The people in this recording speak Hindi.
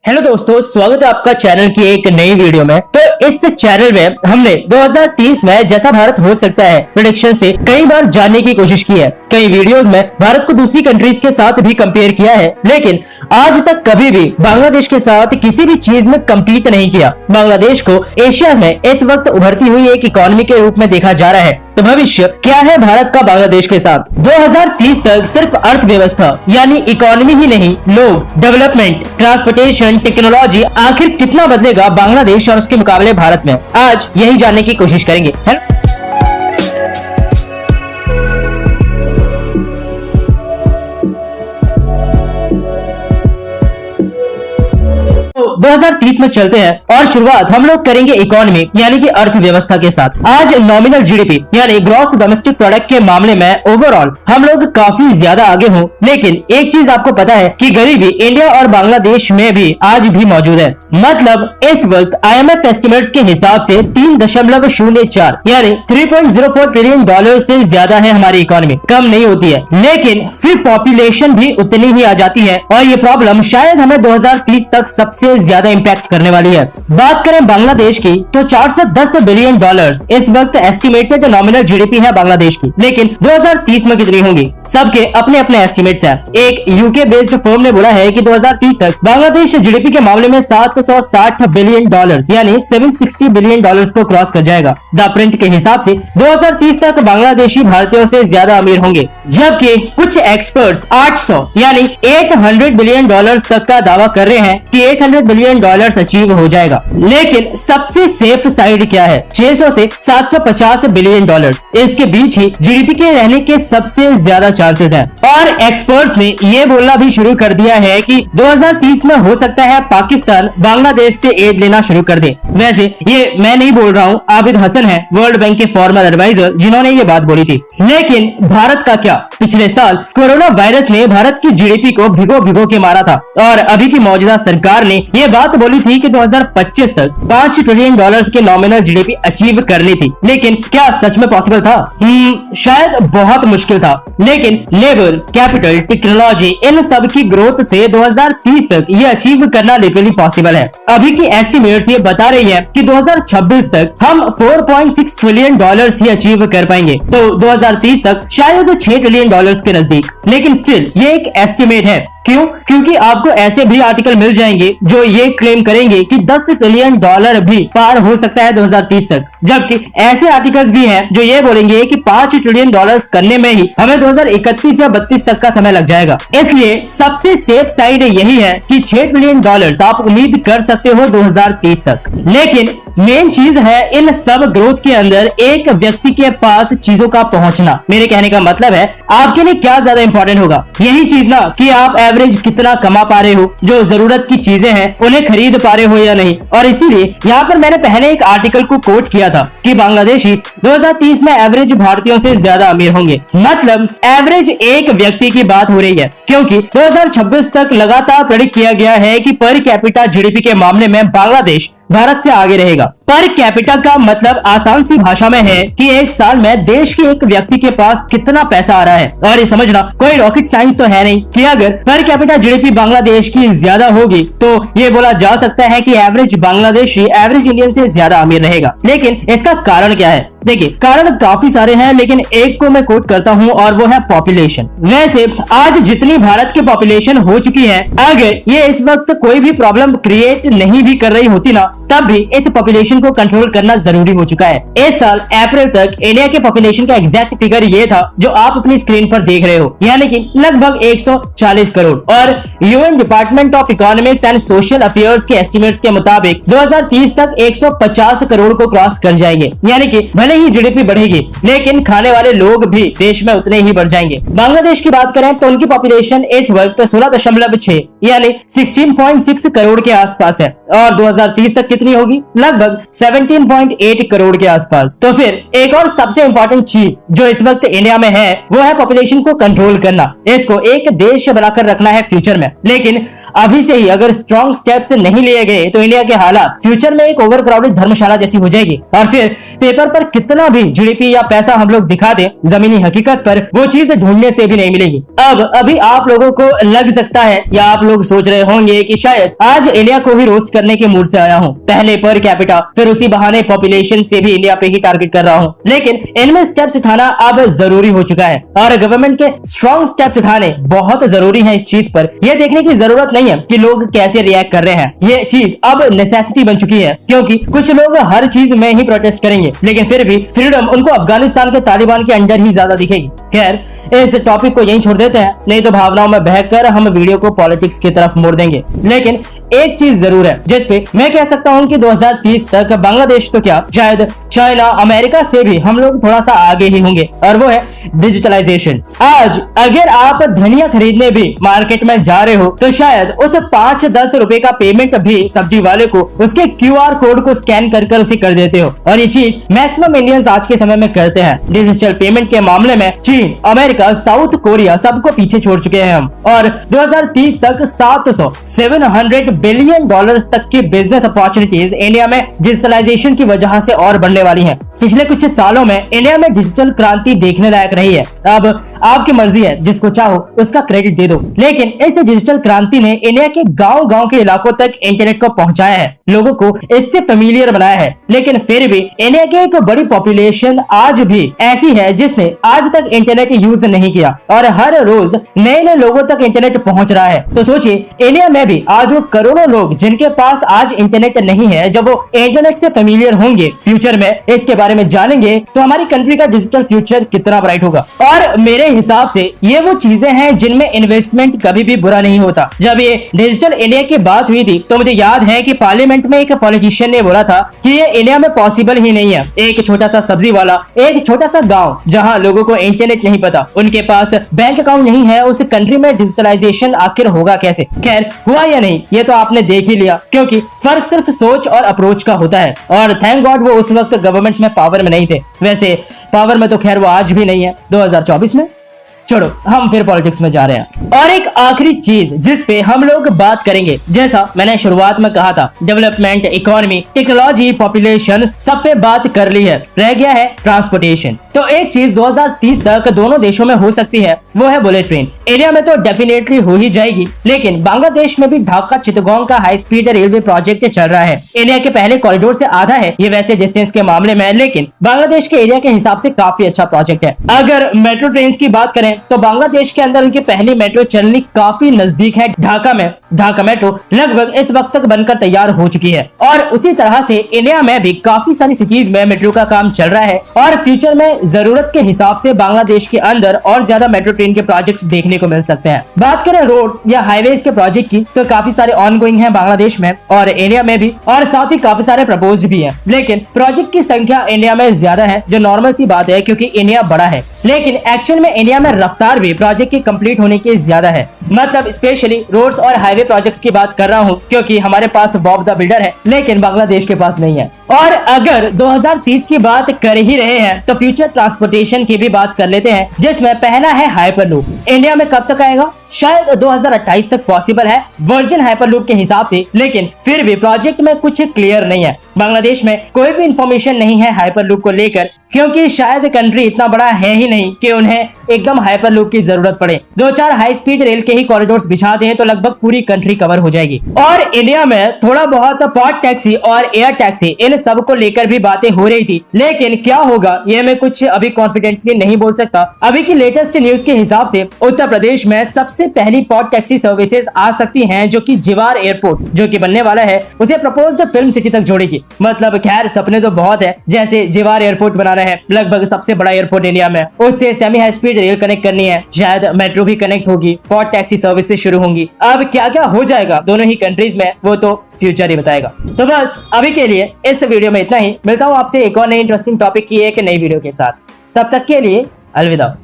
हेलो दोस्तों, स्वागत है आपका चैनल की एक नई वीडियो में। तो इस चैनल में हमने 2030 में जैसा भारत हो सकता है प्रेडिक्शन से कई बार जानने की कोशिश की है। कई वीडियोस में भारत को दूसरी कंट्रीज के साथ भी कंपेयर किया है, लेकिन आज तक कभी भी बांग्लादेश के साथ किसी भी चीज में कम्पीट नहीं किया। बांग्लादेश को एशिया में इस वक्त उभरती हुई एक इकोनॉमी के रूप में देखा जा रहा है। तो भविष्य क्या है भारत का बांग्लादेश के साथ? 2030 तक सिर्फ अर्थव्यवस्था यानी इकोनॉमी ही नहीं, लोग, डेवलपमेंट, ट्रांसपोर्टेशन, टेक्नोलॉजी, आखिर कितना बदलेगा बांग्लादेश और उसके मुकाबले भारत में? आज यही जानने की कोशिश करेंगे। 2030 में चलते हैं और शुरुआत हम लोग करेंगे इकोनॉमी यानी कि अर्थव्यवस्था के साथ। आज नॉमिनल जीडीपी यानी ग्रॉस डोमेस्टिक प्रोडक्ट के मामले में ओवरऑल हम लोग काफी ज्यादा आगे हों, लेकिन एक चीज आपको पता है कि गरीबी इंडिया और बांग्लादेश में भी आज भी मौजूद है। मतलब इस वक्त IMF एस्टिमेट्स के हिसाब से 3.04 यानी 3.04 ट्रिलियन डॉलर से ज्यादा है हमारी इकोनॉमी, कम नहीं होती है। लेकिन फिर पॉपुलेशन भी उतनी ही आ जाती है और ये प्रॉब्लम शायद हमें 2030 तक सबसे ज्यादा इम्पैक्ट करने वाली है। बात करें बांग्लादेश की तो 410 बिलियन डॉलर्स इस वक्त एस्टिमेटेड नॉमिनल जीडीपी है बांग्लादेश की, लेकिन 2030 में कितनी होंगी? सबके अपने अपने एस्टिमेट्स हैं। एक यूके बेस्ड फर्म ने बोला है कि 2030 तक बांग्लादेश जीडीपी के मामले में 760 बिलियन डॉलर्स यानी 760 बिलियन डॉलर्स को क्रॉस कर जाएगा। द प्रिंट के हिसाब से 2030 तक बांग्लादेशी भारतीयों से ज्यादा अमीर होंगे, जबकि कुछ एक्सपर्ट्स 800 यानी 800 बिलियन डॉलर्स तक का दावा कर रहे हैं कि 800 बिलियन डॉलर्स अचीव हो जाएगा। लेकिन सबसे सेफ साइड क्या है? 600 से 750 बिलियन डॉलर्स, इसके बीच ही जीडीपी के रहने के सबसे ज्यादा चांसेस हैं। और एक्सपर्ट्स ने ये बोलना भी शुरू कर दिया है कि 2030 में हो सकता है पाकिस्तान बांग्लादेश से एड लेना शुरू कर दे। वैसे ये मैं नहीं बोल रहा हूँ, आबिद हसन है वर्ल्ड बैंक के फॉर्मर एडवाइजर जिन्होंने ये बात बोली थी। लेकिन भारत का क्या? पिछले साल कोरोना वायरस ने भारत की जीडीपी को भिगो भिगो के मारा था और अभी की मौजूदा सरकार ने ये बात बोली थी कि 2025 तक 5 ट्रिलियन डॉलर्स के नॉमिनल जीडीपी अचीव करनी थी। लेकिन क्या सच में पॉसिबल था? शायद बहुत मुश्किल था, लेकिन लेबर, कैपिटल, टेक्नोलॉजी इन सब की ग्रोथ से 2030 तक ये अचीव करना लिटरली पॉसिबल है। अभी की एस्टिमेट्स ये बता रही है कि 2026 तक हम 4.6 ट्रिलियन डॉलर्स ही अचीव कर पाएंगे, तो 2030 तक शायद 6 ट्रिलियन डॉलर्स के नजदीक। लेकिन स्टिल ये एक एस्टिमेट है। क्यों? क्योंकि आपको ऐसे भी आर्टिकल मिल जाएंगे जो ये क्लेम करेंगे कि 10 ट्रिलियन डॉलर भी पार हो सकता है 2030 तक, जबकि ऐसे आर्टिकल्स भी हैं जो ये बोलेंगे कि 5 ट्रिलियन डॉलर्स करने में ही हमें 2031 या 32 तक का समय लग जाएगा। इसलिए सबसे सेफ साइड यही है कि 6 ट्रिलियन डॉलर्स आप उम्मीद कर सकते हो 2030 तक। लेकिन मेन चीज है इन सब ग्रोथ के अंदर एक व्यक्ति के पास चीजों का पहुंचना। मेरे कहने का मतलब है आपके लिए क्या ज्यादा इंपॉर्टेंट होगा? यही चीज ना कि आप एवरेज कितना कमा पा रहे हो, जो जरूरत की चीजें हैं उन्हें खरीद पा रहे हो या नहीं। और इसीलिए यहाँ पर मैंने पहले एक आर्टिकल को कोट किया था कि बांग्लादेशी 2030 में एवरेज भारतीयों से ज्यादा अमीर होंगे। मतलब एवरेज एक व्यक्ति की बात हो रही है, क्योंकि 2026 तक लगातार प्रेडिक्ट किया गया है कि पर कैपिटा जीडीपी के मामले में बांग्लादेश भारत से आगे रहेगा। पर कैपिटा का मतलब आसान सी भाषा में है कि एक साल में देश के एक व्यक्ति के पास कितना पैसा आ रहा है। और ये समझना कोई रॉकेट साइंस तो है नहीं कि अगर पर कैपिटा जीडीपी बांग्लादेश की ज्यादा होगी तो ये बोला जा सकता है कि एवरेज बांग्लादेशी एवरेज इंडियन से ज्यादा अमीर रहेगा। लेकिन इसका कारण क्या है? देखिए, कारण काफी सारे हैं, लेकिन एक को मैं कोट करता हूँ और वो है पॉपुलेशन। वैसे आज जितनी भारत की पॉपुलेशन हो चुकी है, अगर ये इस वक्त कोई भी प्रॉब्लम क्रिएट नहीं भी कर रही होती ना, तब भी इस पॉपुलेशन को कंट्रोल करना जरूरी हो चुका है। इस साल अप्रैल तक इंडिया के पॉपुलेशन का एग्जैक्ट फिगर ये था जो आप अपनी स्क्रीन पर देख रहे हो, यानी कि लगभग 140 करोड़। और UN department of economics and social affairs के एस्टिमेट्स के मुताबिक 2030 तक 150 करोड़ को क्रॉस कर जाएंगे। यानी कि भले ही जीडीपी बढ़ेगी, लेकिन खाने वाले लोग भी देश में उतने ही बढ़ जाएंगे। बांग्लादेश की बात करें तो उनकी पॉपुलेशन इस वक्त 16.6 यानी 16.6 करोड़ के आसपास है और 2030 तक कितनी होगी? लगभग 17.8 करोड़ के आसपास। तो फिर एक और सबसे इंपॉर्टेंट चीज जो इस वक्त इंडिया में है वो है पॉपुलेशन को कंट्रोल करना। इसको एक देश बनाकर रखना है फ्यूचर में। लेकिन अभी से ही अगर स्ट्रॉन्ग स्टेप्स नहीं लिए गए तो इंडिया के हालात फ्यूचर में एक ओवर क्राउडेड धर्मशाला जैसी हो जाएगी। और फिर पेपर पर कितना भी जीडीपी या पैसा हम लोग दिखा दें, जमीनी हकीकत पर वो चीज ढूंढने से भी नहीं मिलेगी। अब अभी आप लोगों को लग सकता है या आप लोग सोच रहे होंगे कि शायद आज इंडिया को ही रोस्ट करने के मूड से आया हूँ, पहले पर कैपिटा फिर उसी बहाने पॉपुलेशन से भी इंडिया पे ही टारगेट कर रहा हूँ। लेकिन इनमें स्टेप्स उठाना अब जरूरी हो चुका है और गवर्नमेंट के स्ट्रॉन्ग स्टेप्स उठाने बहुत जरूरी है। इस चीज पर यह देखने की जरूरत नहीं है कि लोग कैसे रिएक्ट कर रहे हैं, ये चीज अब नेसेसिटी बन चुकी है, क्योंकि कुछ लोग हर चीज में ही प्रोटेस्ट करेंगे लेकिन फिर भी फ्रीडम उनको अफगानिस्तान के तालिबान के अंडर ही ज्यादा दिखेगी। खैर, इस टॉपिक को यहीं छोड़ देते हैं, नहीं तो भावनाओं में बहकर हम वीडियो को पॉलिटिक्स की तरफ मोड़ देंगे। लेकिन एक चीज जरूर है जिसपे मैं कह सकता हूँ कि 2030 तक बांग्लादेश तो क्या शायद चाइना अमेरिका से भी हम लोग थोड़ा सा आगे ही होंगे, और वो है डिजिटलाइजेशन। आज अगर आप धनिया खरीदने भी मार्केट में जा रहे हो तो शायद उस 5-10 रुपए का पेमेंट भी सब्जी वाले को उसके QR कोड को स्कैन कर उसे कर देते हो, और ये चीज मैक्सिमम इंडियंस आज के समय में करते हैं। डिजिटल पेमेंट के मामले में चीन, अमेरिका, साउथ कोरिया सबको पीछे छोड़ चुके हैं हम, और 2030 तक 700 बिलियन डॉलर्स तक की बिजनेस अपॉर्चुनिटीज इंडिया में डिजिटलाइजेशन की वजह से और बढ़ने वाली हैं। पिछले कुछ सालों में इंडिया में डिजिटल क्रांति देखने लायक रही है। अब आपकी मर्जी है, जिसको चाहो उसका क्रेडिट दे दो, लेकिन इस डिजिटल क्रांति ने इंडिया के गांव-गांव के इलाकों तक इंटरनेट को पहुंचाया है, लोगों को इससे फेमिलियर बनाया है। लेकिन फिर भी इंडिया की एक बड़ी पॉपुलेशन आज भी ऐसी है जिसने आज तक इंटरनेट यूज नहीं किया, और हर रोज नए लोगों तक इंटरनेट पहुंच रहा है। तो सोचिए, इंडिया में भी आज वो करोड़ों लोग जिनके पास आज इंटरनेट नहीं है, जब वो इंटरनेट से फेमिलियर होंगे, फ्यूचर में इसके बारे में जानेंगे, तो हमारी कंट्री का डिजिटल फ्यूचर कितना ब्राइट होगा। और मेरे हिसाब से ये वो चीजें हैं जिनमें इन्वेस्टमेंट कभी भी बुरा नहीं होता। जब ये डिजिटल इंडिया की बात हुई थी तो मुझे याद है कि पार्लियामेंट में एक पॉलिटिशियन ने बोला था कि ये इंडिया में पॉसिबल ही नहीं है। एक छोटा सा सब्जी वाला, एक छोटा सा गाँव जहाँ लोगों को इंटरनेट नहीं पता, उनके पास बैंक अकाउंट नहीं है, उस कंट्री में डिजिटलाइजेशन आखिर होगा कैसे? खैर, हुआ या नहीं ये तो आपने देख ही लिया, क्योंकि फर्क सिर्फ सोच और अप्रोच का होता है। और थैंक गॉड वो उस वक्त गवर्नमेंट में पावर में नहीं थे। वैसे पावर में तो खैर वो आज भी नहीं है 2024 में। छोड़ो, हम फिर पॉलिटिक्स में जा रहे हैं। और एक आखिरी चीज जिस पे हम लोग बात करेंगे, जैसा मैंने शुरुआत में कहा था, डेवलपमेंट, इकोनॉमी, टेक्नोलॉजी, पॉपुलेशन, सब पे बात कर ली है, रह गया है ट्रांसपोर्टेशन। तो एक चीज 2030 तक दोनों देशों में हो सकती है, वो है बुलेट ट्रेन। इंडिया में तो डेफिनेटली हो ही जाएगी, लेकिन बांग्लादेश में भी ढाका चिटगांव का हाई स्पीड रेलवे प्रोजेक्ट चल रहा है। इंडिया के पहले कॉरिडोर से आधा है ये वैसे डिस्टेंस के मामले में, लेकिन बांग्लादेश के एरिया के हिसाब से काफी अच्छा प्रोजेक्ट है। अगर मेट्रो ट्रेन की बात करें तो बांग्लादेश के अंदर उनकी पहली मेट्रो चलनी काफी नजदीक है ढाका में। ढाका मेट्रो लगभग इस वक्त तक बनकर तैयार हो चुकी है, और उसी तरह से इंडिया में भी काफी सारी सिटीज में मेट्रो का काम चल रहा है, और फ्यूचर में जरूरत के हिसाब से बांग्लादेश के अंदर और ज्यादा मेट्रो ट्रेन के प्रोजेक्ट्स देखने को मिल सकते हैं। बात करें रोड्स या हाईवेज के प्रोजेक्ट की तो काफी सारे ऑनगोइंग हैं बांग्लादेश में और इंडिया में भी, और साथ ही काफी सारे प्रपोज्ड भी हैं। लेकिन प्रोजेक्ट की संख्या इंडिया में ज्यादा है, जो नॉर्मल सी बात है क्योंकि इंडिया बड़ा है, लेकिन एक्चुअल में इंडिया में रफ्तार भी प्रोजेक्ट की कंप्लीट होने की ज्यादा है। मतलब स्पेशली रोड्स और हाईवे प्रोजेक्ट्स की बात कर रहा हूँ, क्योंकि हमारे पास बॉब द बिल्डर है, लेकिन बांग्लादेश के पास नहीं है। और अगर 2030 की बात कर ही रहे हैं तो फ्यूचर ट्रांसपोर्टेशन की भी बात कर लेते हैं, जिसमें पहला है हाइपरलूप। इंडिया में कब तक आएगा? शायद 2028 तक पॉसिबल है वर्जिन हाइपरलूप के हिसाब से, लेकिन फिर भी प्रोजेक्ट में कुछ क्लियर नहीं है। बांग्लादेश में कोई भी इंफॉर्मेशन नहीं है हाइपरलूप को लेकर, क्योंकि शायद कंट्री इतना बड़ा है ही नहीं कि उन्हें एकदम हाइपरलूप की जरूरत पड़े। 2-4 हाई स्पीड रेल के ही कॉरिडोर्स बिछा दें तो लगभग पूरी कंट्री कवर हो जाएगी। और इंडिया में थोड़ा बहुत पॉट टैक्सी और एयर टैक्सी इन सब को लेकर भी बातें हो रही थी, लेकिन क्या होगा ये मैं कुछ अभी कॉन्फिडेंटली नहीं बोल सकता। अभी की लेटेस्ट न्यूज के हिसाब से उत्तर प्रदेश में सबसे पहली पॉट टैक्सी सर्विसेज आ सकती हैं, जो कि जिवार एयरपोर्ट जो कि बनने वाला है उसे प्रपोज्ड फिल्म सिटी तक जोड़ेगी। मतलब खैर सपने तो बहुत है, जैसे जिवार एयरपोर्ट बनाना है, लगभग सबसे बड़ा एयरपोर्ट इंडिया में, उससे semi high speed rail connect करनी है, शायद मेट्रो भी कनेक्ट होगी, पॉट टैक्सी सर्विसेज शुरू होंगी। अब क्या क्या हो जाएगा दोनों ही कंट्रीज में वो तो फ्यूचर ही बताएगा। तो बस अभी के लिए इस वीडियो में इतना ही। मिलता हूँ आपसे एक और नई इंटरेस्टिंग टॉपिक की एक नई वीडियो के साथ। तब तक के लिए अलविदा।